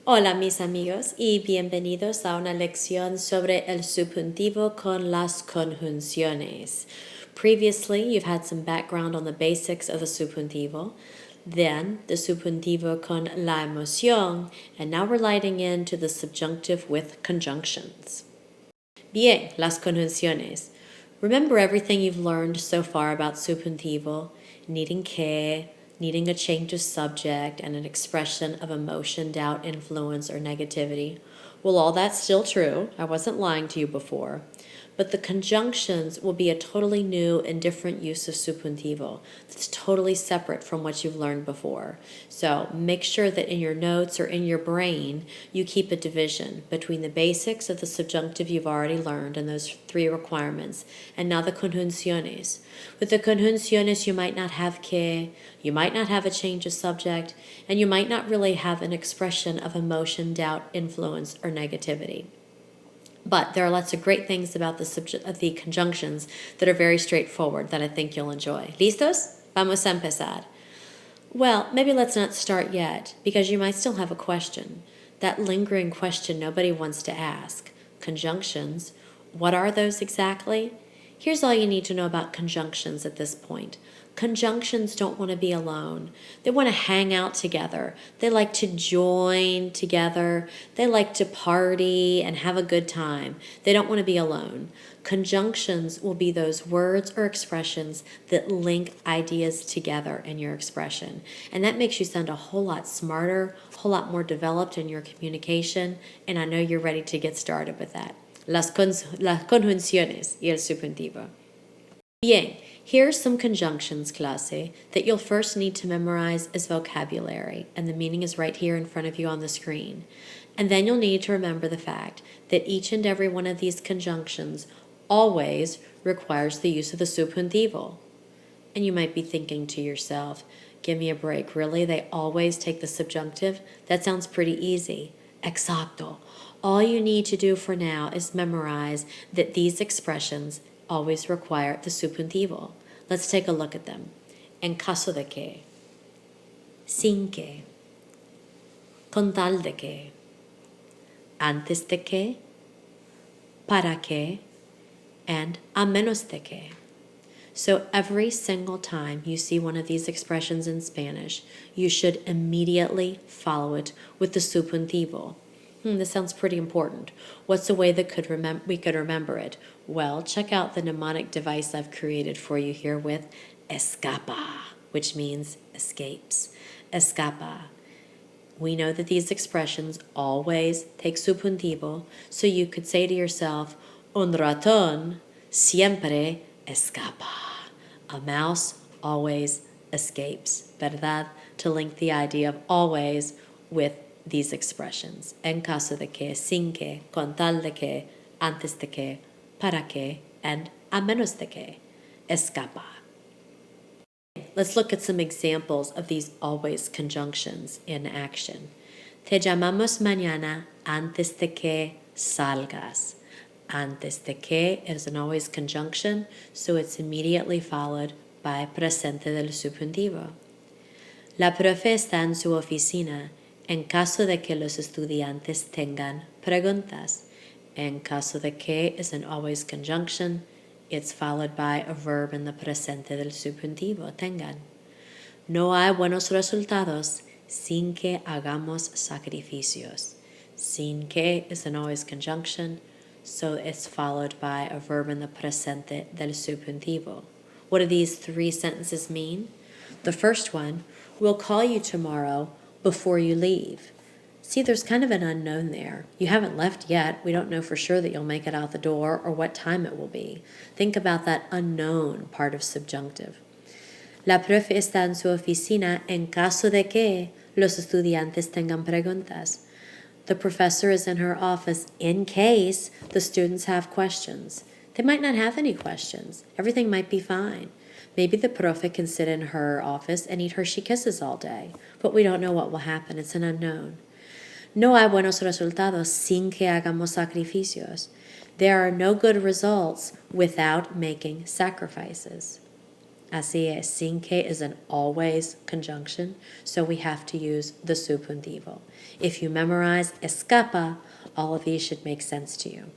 Hola mis amigos y bienvenidos a una lección sobre el subjuntivo con las conjunciones. Previously, you've had some background on the basics of the subjuntivo, then the subjuntivo con la emoción, and now we're lighting into the subjunctive with conjunctions. Bien, las conjunciones. Remember everything you've learned so far about subjuntivo, needing que, needing a change of subject, and an expression of emotion, doubt, influence, or negativity. Well, all that's still true. I wasn't lying to you before. But the conjunctions will be a totally new and different use of subjuntivo that's totally separate from what you've learned before. So make sure that in your notes or in your brain, you keep a division between the basics of the subjunctive you've already learned and those three requirements, and now the conjunciones. With the conjunciones, you might not have que, you might not have a change of subject, and you might not really have an expression of emotion, doubt, influence, or negativity. But there are lots of great things about the conjunctions that are very straightforward that I think you'll enjoy. ¿Listos? Vamos a empezar. Well, maybe let's not start yet, because you might still have a question. That lingering question nobody wants to ask. Conjunctions. What are those exactly? Here's all you need to know about conjunctions at this point. Conjunctions don't want to be alone. They want to hang out together. They like to join together. They like to party and have a good time. They don't want to be alone. Conjunctions will be those words or expressions that link ideas together in your expression. And that makes you sound a whole lot smarter, a whole lot more developed in your communication, and I know you're ready to get started with that. Las conjunciones y el subjuntivo. Bien, here are some conjunctions, clase, that you'll first need to memorize as vocabulary, and the meaning is right here in front of you on the screen. And then you'll need to remember the fact that each and every one of these conjunctions always requires the use of the subjuntivo. And you might be thinking to yourself, give me a break, really? They always take the subjunctive? That sounds pretty easy. Exacto. All you need to do for now is memorize that these expressions always require the subjuntivo. Let's take a look at them. En caso de que, sin que, con tal de que, antes de que, para que, and a menos de que. So every single time you see one of these expressions in Spanish, you should immediately follow it with the subjuntivo. This sounds pretty important. What's a way that we could remember it? Well, check out the mnemonic device I've created for you here with escapa, which means escapes. Escapa. We know that these expressions always take subjuntivo, so you could say to yourself, un ratón siempre escapa. A mouse always escapes, ¿verdad? To link the idea of always with these expressions. En caso de que, sin que, con tal de que, antes de que, para que, and a menos de que, escapa. Let's look at some examples of these always conjunctions in action. Te llamamos mañana antes de que salgas. Antes de que is an always conjunction, so it's immediately followed by presente del subjuntivo. La profe está en su oficina en caso de que los estudiantes tengan preguntas. En caso de que is an always conjunction. It's followed by a verb in the presente del subjuntivo, tengan. No hay buenos resultados sin que hagamos sacrificios. Sin que is an always conjunction, so it's followed by a verb in the presente del subjuntivo. What do these three sentences mean? The first one, we'll call you tomorrow before you leave. See, there's kind of an unknown there. You haven't left yet. We don't know for sure that you'll make it out the door or what time it will be. Think about that unknown part of subjunctive. La profe está en su oficina en caso de que los estudiantes tengan preguntas. The professor is in her office in case the students have questions. They might not have any questions. Everything might be fine. Maybe the profe can sit in her office and eat Hershey Kisses all day, but we don't know what will happen. It's an unknown. No hay buenos resultados sin que hagamos sacrificios. There are no good results without making sacrifices. Así es, sin que is an always conjunction, so we have to use the subjuntivo. If you memorize escapa, all of these should make sense to you.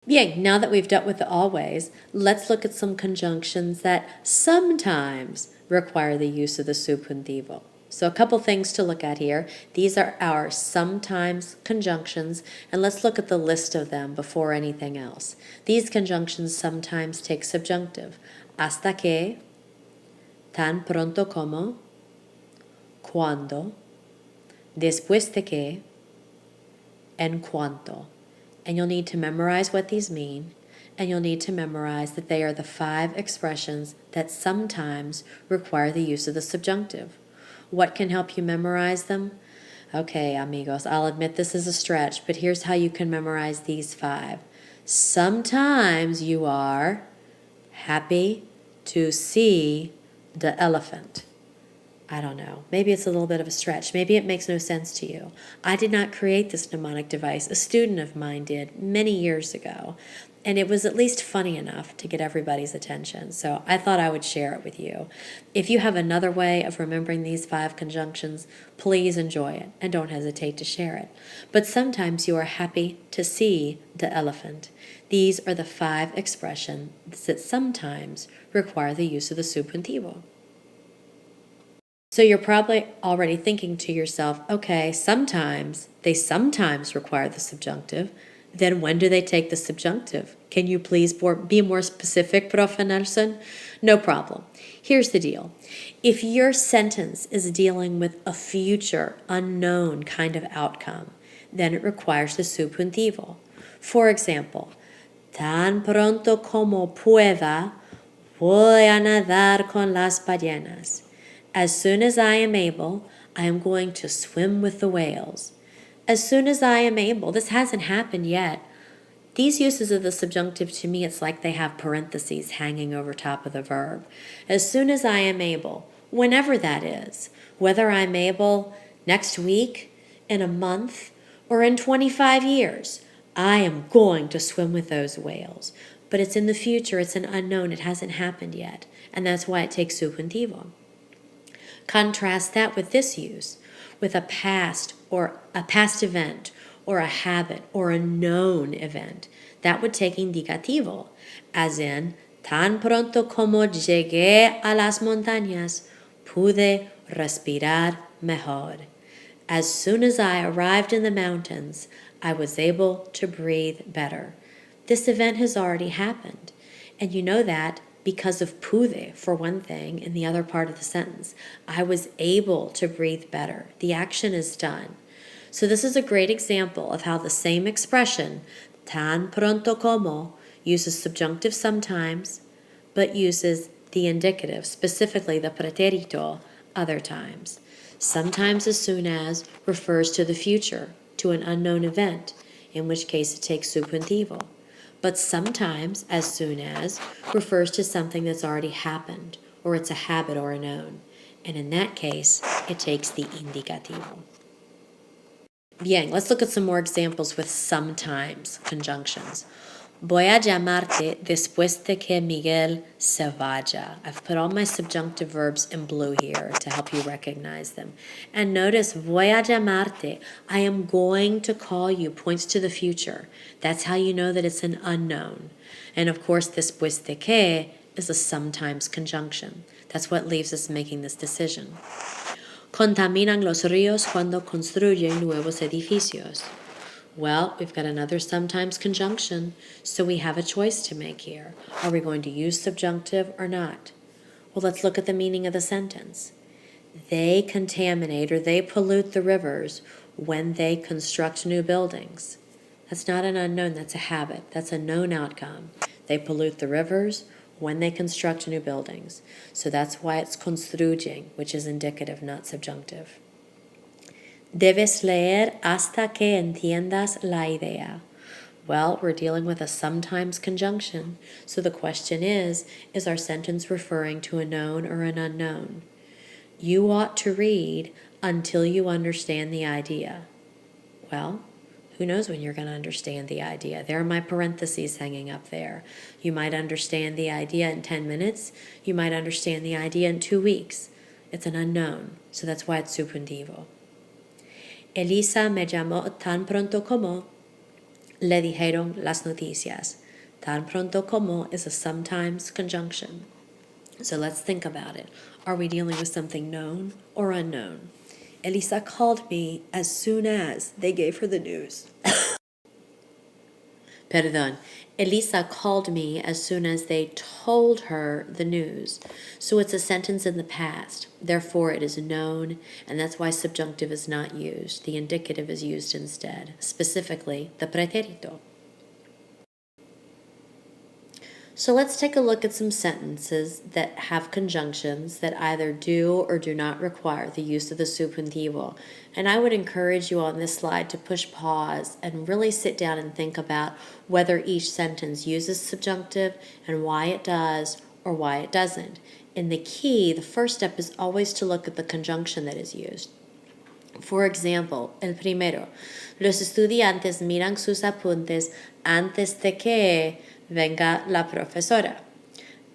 Bien, now that we've dealt with the always, let's look at some conjunctions that sometimes require the use of the subjuntivo. So a couple things to look at here. These are our sometimes conjunctions, and let's look at the list of them before anything else. These conjunctions sometimes take subjunctive. Hasta que, tan pronto como, cuando, después de que, en cuanto. And you'll need to memorize what these mean, and you'll need to memorize that they are the 5 expressions that sometimes require the use of the subjunctive. What can help you memorize them? Okay, amigos, I'll admit this is a stretch, but here's how you can memorize these 5. Sometimes you are happy to see the elephant. I don't know. Maybe it's a little bit of a stretch. Maybe it makes no sense to you. I did not create this mnemonic device. A student of mine did many years ago, and it was at least funny enough to get everybody's attention. So I thought I would share it with you. If you have another way of remembering these 5 conjunctions, please enjoy it and don't hesitate to share it. But sometimes you are happy to see the elephant. These are the 5 expressions that sometimes require the use of the subjuntivo. So you're probably already thinking to yourself, okay, they sometimes require the subjunctive. Then when do they take the subjunctive? Can you please be more specific, Prof. Nelson? No problem. Here's the deal. If your sentence is dealing with a future, unknown kind of outcome, then it requires the subjuntivo. For example, tan pronto como pueda, voy a nadar con las ballenas. As soon as I am able, I am going to swim with the whales. As soon as I am able, this hasn't happened yet. These uses of the subjunctive, to me, it's like they have parentheses hanging over top of the verb. As soon as I am able, whenever that is, whether I'm able next week, in a month, or in 25 years, I am going to swim with those whales. But it's in the future, it's an unknown, it hasn't happened yet, and that's why it takes subjuntivo. Contrast that with this use, with a past event, or a habit, or a known event. That would take indicativo, as in, tan pronto como llegué a las montañas, pude respirar mejor. As soon as I arrived in the mountains, I was able to breathe better. This event has already happened, and you know that because of pude, for one thing, in the other part of the sentence. I was able to breathe better. The action is done. So this is a great example of how the same expression, tan pronto como, uses subjunctive sometimes, but uses the indicative, specifically the pretérito, other times. Sometimes as soon as refers to the future, to an unknown event, in which case it takes subjuntivo. But sometimes, as soon as, refers to something that's already happened, or it's a habit or a known. And in that case, it takes the indicativo. Bien, let's look at some more examples with sometimes conjunctions. Voy a llamarte después de que Miguel se vaya. I've put all my subjunctive verbs in blue here to help you recognize them. And notice, voy a llamarte, I am going to call you, points to the future. That's how you know that it's an unknown. And of course, después de que is a sometimes conjunction. That's what leaves us making this decision. Contaminan los ríos cuando construyen nuevos edificios. Well, we've got another sometimes conjunction, so we have a choice to make here. Are we going to use subjunctive or not? Well, let's look at the meaning of the sentence. They contaminate or they pollute the rivers when they construct new buildings. That's not an unknown, that's a habit. That's a known outcome. They pollute the rivers when they construct new buildings. So that's why it's construyen, which is indicative, not subjunctive. Debes leer hasta que entiendas la idea. Well, we're dealing with a sometimes conjunction, so the question is our sentence referring to a known or an unknown? You ought to read until you understand the idea. Well, Who knows when you're going to understand the idea? There are my parentheses hanging up there. You might understand the idea in 10 minutes. You might understand the idea in 2 weeks. It's an unknown, so that's why it's subjuntivo. Elisa me llamó tan pronto como le dijeron las noticias. Tan pronto como is a sometimes conjunction. So let's think about it. Are we dealing with something known or unknown? Elisa called me as soon as they gave her the news. Perdón. Elisa called me as soon as they told her the news. So it's a sentence in the past. Therefore, it is known, and that's why subjunctive is not used. The indicative is used instead, specifically the pretérito. So let's take a look at some sentences that have conjunctions that either do or do not require the use of the subjuntivo. And I would encourage you on this slide to push pause and really sit down and think about whether each sentence uses subjunctive and why it does or why it doesn't. And the first step is always to look at the conjunction that is used. For example, el primero, los estudiantes miran sus apuntes antes de que venga la profesora.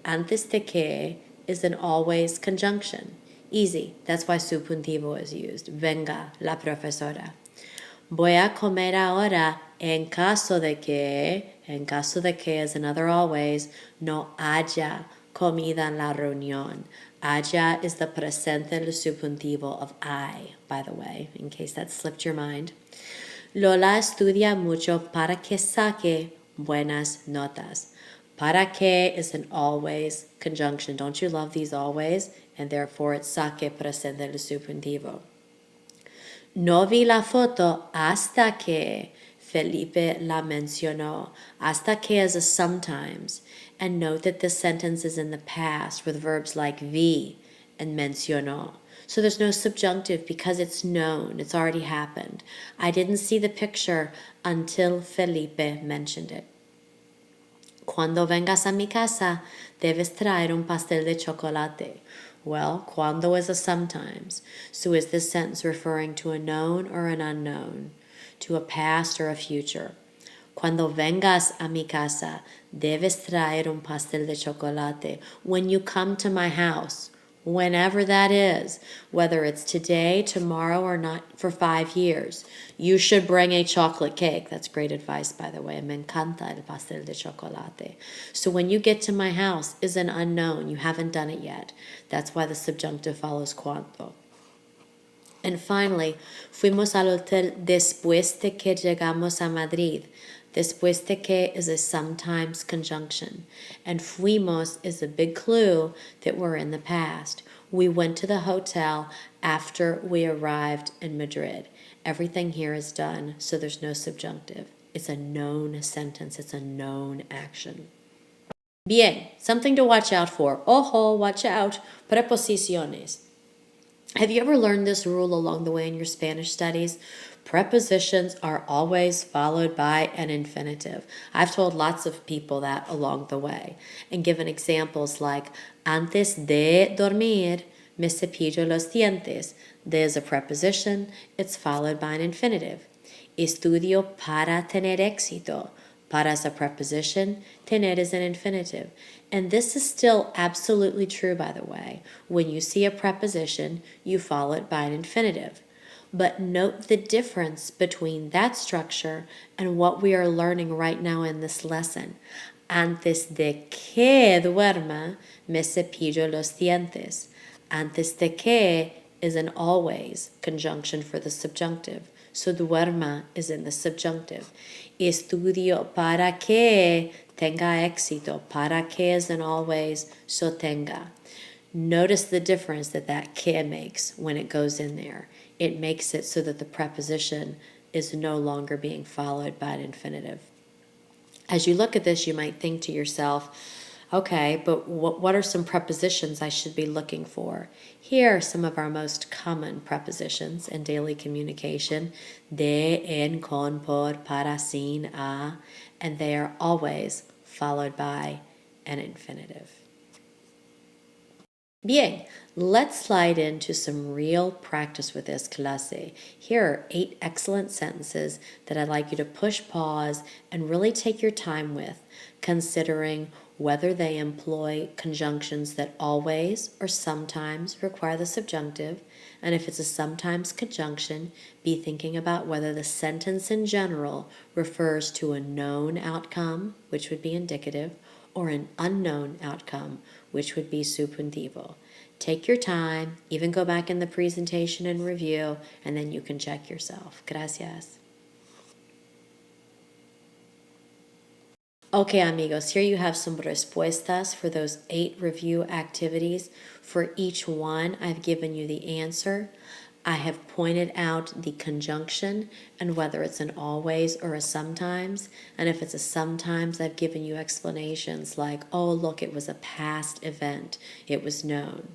Antes de que is an always conjunction. Easy. That's why subjuntivo is used. Venga la profesora. Voy a comer ahora en caso de que is another always, no haya comida en la reunión. Haya is the presente del subjuntivo of I, by the way, in case that slipped your mind. Lola estudia mucho para que saque buenas notas. Para que is an always conjunction. Don't you love these always? And therefore it's saque presente del subjuntivo. No vi la foto hasta que Felipe la mencionó. Hasta que is a sometimes. And note that this sentence is in the past with verbs like vi and mencionó. So there's no subjunctive because it's known. It's already happened. I didn't see the picture until Felipe mentioned it. Cuando vengas a mi casa, debes traer un pastel de chocolate. Well, cuando is a sometimes. So is this sentence referring to a known or an unknown? To a past or a future? Cuando vengas a mi casa, debes traer un pastel de chocolate. When you come to my house, whenever that is, whether it's today, tomorrow, or not for 5 years, you should bring a chocolate cake. That's great advice, by the way. Me encanta el pastel de chocolate. So when you get to my house is an unknown. You haven't done it yet. That's why the subjunctive follows cuando. And finally, fuimos al hotel después de que llegamos a Madrid. Después de que is a sometimes conjunction. And fuimos is a big clue that we're in the past. We went to the hotel after we arrived in Madrid. Everything here is done, so there's no subjunctive. It's a known sentence. It's a known action. Bien, something to watch out for. Ojo, watch out. Preposiciones. Have you ever learned this rule along the way in your Spanish studies? Prepositions are always followed by an infinitive. I've told lots of people that along the way and given examples like antes de dormir me cepillo los dientes. There's a preposition, it's followed by an infinitive. Estudio para tener éxito. Para is a preposition, tener is an infinitive. And this is still absolutely true, by the way. When you see a preposition, you follow it by an infinitive. But note the difference between that structure and what we are learning right now in this lesson. Antes de que duerma, me cepillo los dientes. Antes de que is an always conjunction for the subjunctive. So duerma is in the subjunctive. Estudio para que tenga éxito. Para que is an always, so tenga. Notice the difference that que makes when it goes in there. It makes it so that the preposition is no longer being followed by an infinitive. As you look at this, you might think to yourself, okay, but what are some prepositions I should be looking for? Here are some of our most common prepositions in daily communication. De, en, con, por, para, sin, a, and they are always followed by an infinitive. Bien, let's slide into some real practice with this clase. Here are 8 excellent sentences that I'd like you to push pause and really take your time with, considering whether they employ conjunctions that always or sometimes require the subjunctive, and if it's a sometimes conjunction, be thinking about whether the sentence in general refers to a known outcome, which would be indicative, or an unknown outcome, which would be subjuntivo. Take your time, even go back in the presentation and review, and then you can check yourself. Gracias. Okay, amigos, here you have some respuestas for those 8 review activities. For each one, I've given you the answer. I have pointed out the conjunction and whether it's an always or a sometimes. And if it's a sometimes, I've given you explanations like, oh, look, it was a past event. It was known.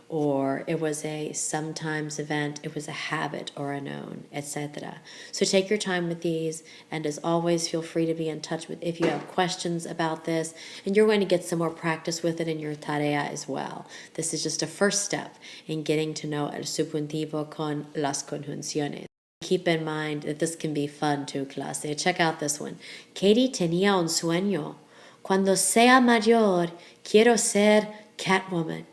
Or it was a sometimes event, it was a habit or a known, etc. So take your time with these, and as always, feel free to be in touch with if you have questions about this, and you're going to get some more practice with it in your tarea as well. This is just a first step in getting to know el subjuntivo con las conjunciones. Keep in mind that this can be fun too, clase. Check out this one. Katie tenía un sueño. Cuando sea mayor, quiero ser Catwoman.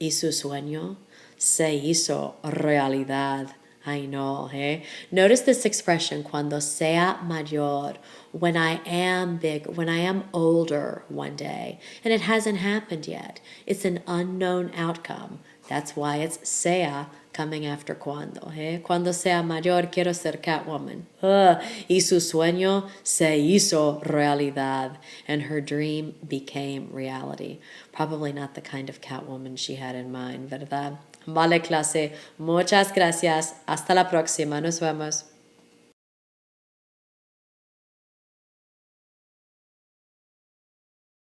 Y su sueño se hizo realidad. I know, hey? Notice this expression, cuando sea mayor, when I am big, when I am older one day, and it hasn't happened yet. It's an unknown outcome. That's why it's sea coming after cuando, hey? Cuando sea mayor, quiero ser Catwoman. Y su sueño se hizo realidad, and her dream became reality. Probably not the kind of Catwoman she had in mind, ¿verdad? Vale, clase. Muchas gracias. Hasta la próxima. Nos vemos.